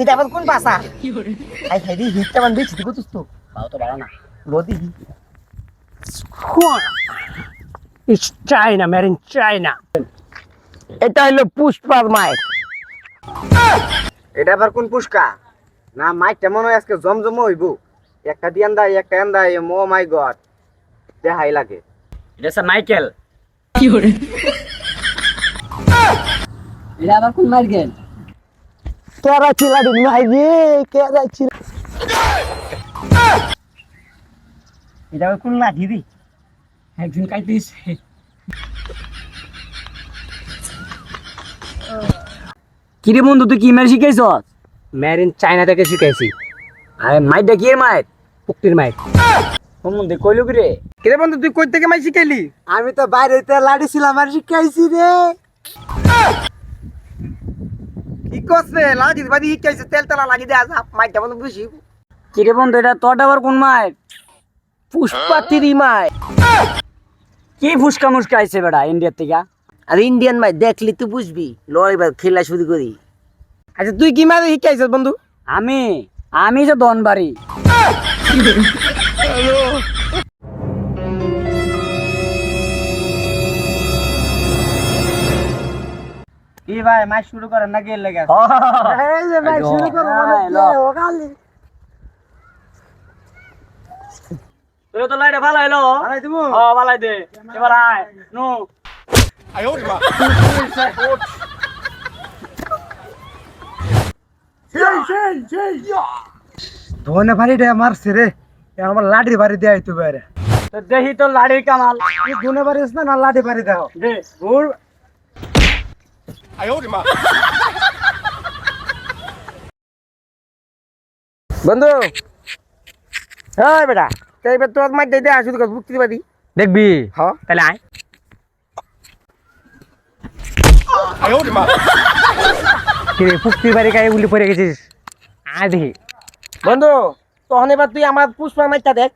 এটা আবার কোন ভাষা? আই খাই দি হিটটা মান বেশি দিবো তো বাও তো বাড়া না লদি It's China, made in China. এটা হলো পুষ্পার মাইক। এটা আবার কোন পুষ্কা? না মাইকটা মনে হয় আজকে জমজম হইব। একটা দিয়ান দা একটা এন্দা ও মাই গড দেখাই লাগে। এটা হচ্ছে মাইকেল। এটা আবার কোন মাইকেল? কেরা চিলা দিন ভাই রে কেরা চিলা। এটা আবার কোন লাঠি দি? একদিন কাইতিস। কিরে বন্ধু তুই কি মার শিখাইছ? মেড ইন চায়না থেকে শিখাইছি। আরে মাইকটা কি এর মাইক? পুক্তির মাইক। সম্বন্ধে কইলো কি রে? কিরে বন্ধু তুই কই থেকে মাইক শিখাইলি? আমি তো বাইরেতে লাড়ি ছিলাম আর শিখাইছি রে। কি করছে লাড়ি বাদি শিখাইছে তেল তেলা লাগি দে আজ মাইকটা বন্ধু বুঝি। কিরে বন্ধু এটা তোর আবার কোন মাইক? পুষ্পাতিরি মাইক। কি ফুসকা মুসকা আইছে বেটা ইন্ডিয়া থেকে? আর ইন্ডিয়ান মাইক দেখলি তুই বুঝবি। লড়াই এবার খেলা শুরু করি। আচ্ছা তুই কি মারে শিখাইছিস বন্ধু? আমি যে দনবাড়ি। কি ভাই মাইক শুরু করেন না গেল লাগা? এই যে মাইক শুরু করো মানে ও গালি। তোরে তো লাইটা ভালো হইলো। আরে দিমু। ভালাই দে। এবার আয় নো। ধনে বাড়িটা মারছে রে আমার লাঠির বাড়ি দেয় তো বাইরে তো দেখি তো লাড়ির কামাল। তুই ধনে বাড়িস না লাঠি বাড়ি দাও দে ঘুর বন্ধু হ্যাঁ বেটা এইবার তোর মাঠ দিয়ে দেয় শুধু বুঝতে পারি দেখবি? হ্যাঁ তাহলে আয়। কিরে পুক্তির বাড়ি গায়ে উলি পড়ে গেছিস আয় দেখি বন্ধু তখন এবার তুই আমার পুষ্পা মাইকটা দেখ